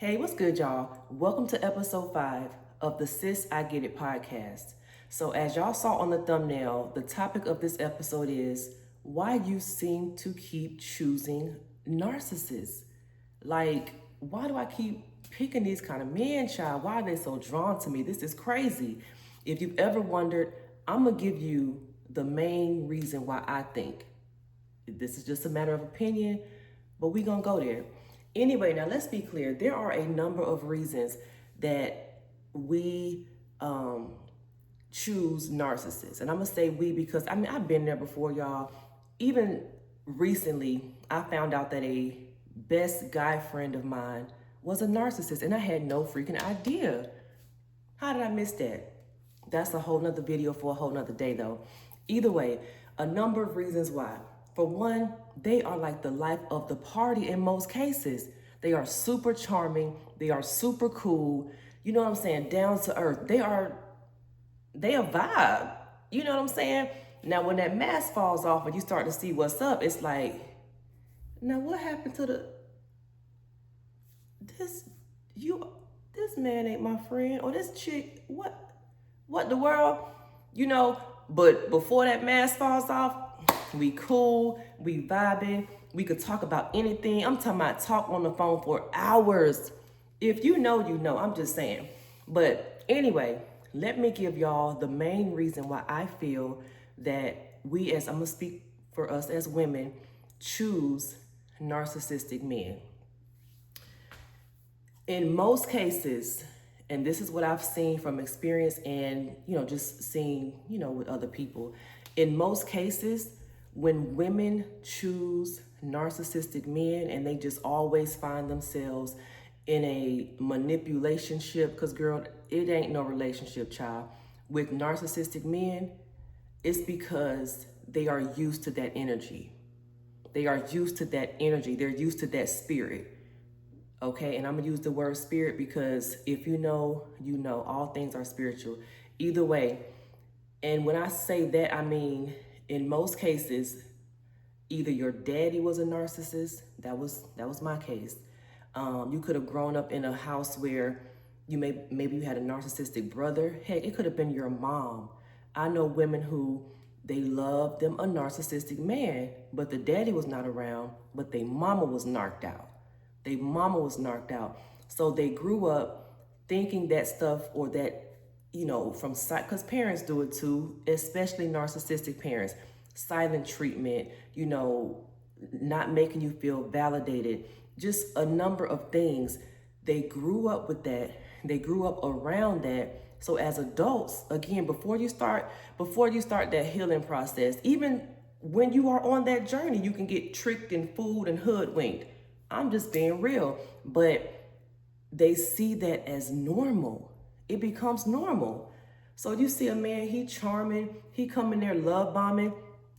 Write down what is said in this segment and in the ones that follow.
Hey, what's good, y'all? Welcome to episode 5 of the Sis I Get It podcast. So, as y'all saw on the thumbnail, the topic of this episode is why you seem to keep choosing narcissists. Like, why do I keep picking these kind of men, child? Why are they so drawn to me? This is crazy. If you've ever wondered, I'm going to give you the main reason why I think. This is just a matter of opinion, but we're going to go there. Anyway, now let's be clear. There are a number of reasons that we choose narcissists. And I'm going to say we because, I've been there before, y'all. Even recently, I found out that a best guy friend of mine was a narcissist, and I had no freaking idea. How did I miss that? That's a whole nother video for a whole nother day, though. Either way, a number of reasons why. For one, they are like the life of the party in most cases. They are super charming. They are super cool. You know what I'm saying? Down to earth. They a vibe. You know what I'm saying? Now, when that mask falls off and you start to see what's up, it's like, now what happened to this man ain't my friend, or this chick, what the world? But before that mask falls off, we cool, we vibing, we could talk about anything. I'm talking about talk on the phone for hours. If you know, you know, I'm just saying. But anyway, let me give y'all the main reason why I feel that I'm gonna speak for us as women, choose narcissistic men. In most cases, and this is what I've seen from experience and, just seeing, with other people. In most cases, when women choose narcissistic men and they just always find themselves in a manipulationship, because girl, it ain't no relationship, child, with narcissistic men, it's because they are used to that energy. They are used to that energy. They're used to that spirit. Okay, and I'm gonna use the word spirit because if you know, you know, all things are spiritual. Either way, and when I say that, I mean, in most cases, either your daddy was a narcissist. That was my case. You could have grown up in a house where maybe you had a narcissistic brother. Heck, it could have been your mom. I know women who they loved them a narcissistic man, but the daddy was not around, but their mama was narked out. Their mama was narked out. So they grew up thinking that stuff or that, from because parents do it too, especially narcissistic parents. Silent treatment, not making you feel validated, just a number of things. They grew up with that. They grew up around that. So as adults, again, before you start that healing process, even when you are on that journey, you can get tricked and fooled and hoodwinked. I'm just being real, but they see that as normal. It becomes normal. So you see a man, he charming, he come in there love bombing.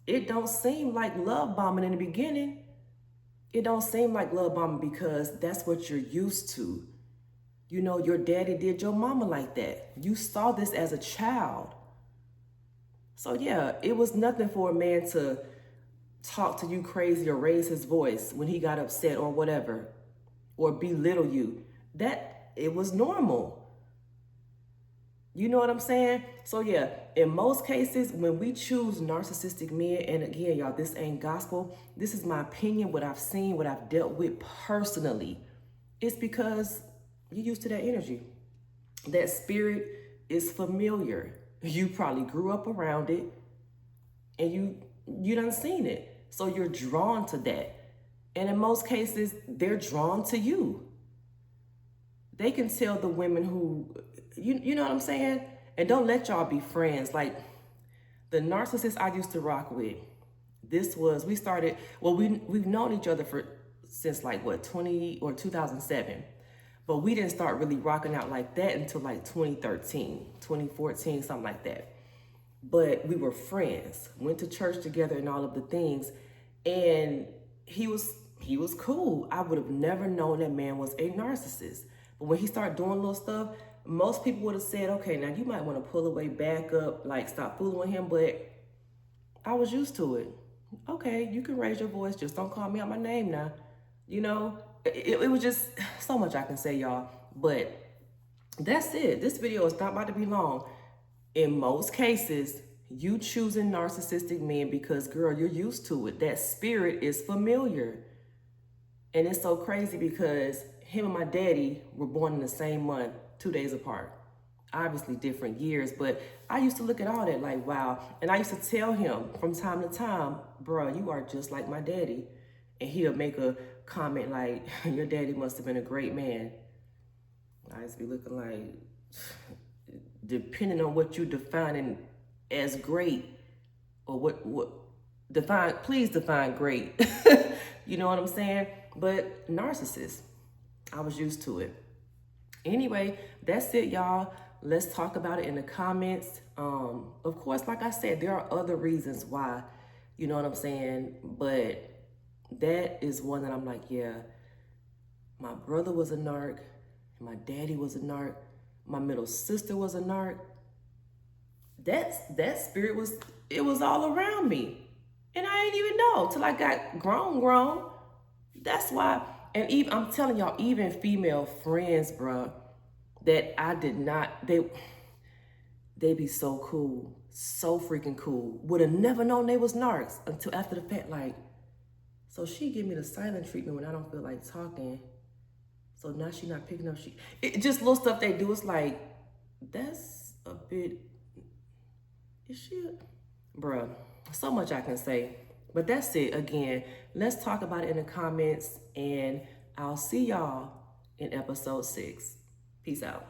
It don't seem like love bombing in the beginning. It don't seem like love bombing because that's what you're used to. Your daddy did your mama like that. You saw this as a child. So yeah, it was nothing for a man to talk to you crazy or raise his voice when he got upset or whatever, or belittle you. That it was normal. You know what I'm saying? So yeah, in most cases, when we choose narcissistic men, and again, y'all, this ain't gospel. This is my opinion, what I've seen, what I've dealt with personally. It's because you're used to that energy. That spirit is familiar. You probably grew up around it and you done seen it. So you're drawn to that. And in most cases, they're drawn to you. They can tell the women who, you know what I'm saying? And don't let y'all be friends. Like the narcissist I used to rock with, we've known each other since 20 or 2007. But we didn't start really rocking out like that until 2013, 2014, something like that. But we were friends, went to church together and all of the things. And he was cool. I would have never known that man was a narcissist. But when he started doing little stuff, most people would have said, okay, now you might want to pull away, back up, stop fooling with him. But I was used to it. Okay, you can raise your voice. Just don't call me out my name now. it was just so much I can say, y'all. But that's it. This video is not about to be long. In most cases, you choosing narcissistic men because, girl, you're used to it. That spirit is familiar. And it's so crazy because him and my daddy were born in the same month, 2 days apart. Obviously different years, but I used to look at all that like, wow. And I used to tell him from time to time, bro, you are just like my daddy. And he'll make a comment like, your daddy must have been a great man. I used to be looking like, depending on what you defining as great, or what define, please define great. You know what I'm saying? But narcissist, I was used to it. Anyway, that's it, y'all. Let's talk about it in the comments. Of course, like I said, there are other reasons why, you know what I'm saying? But that is one that I'm like, yeah, my brother was a narc, my daddy was a narc, my middle sister was a narc. That spirit was all around me. And I didn't even know till I got grown. That's why, and even, I'm telling y'all, even female friends, bruh, that I did not, they be so cool, so freaking cool. Would have never known they was narcs until after the fact, like, so she give me the silent treatment when I don't feel like talking. So now she not picking up, it just little stuff they do. It's like, that's a bit, is she, bruh, so much I can say. But that's it. Again, let's talk about it in the comments, and I'll see y'all in episode 6. Peace out.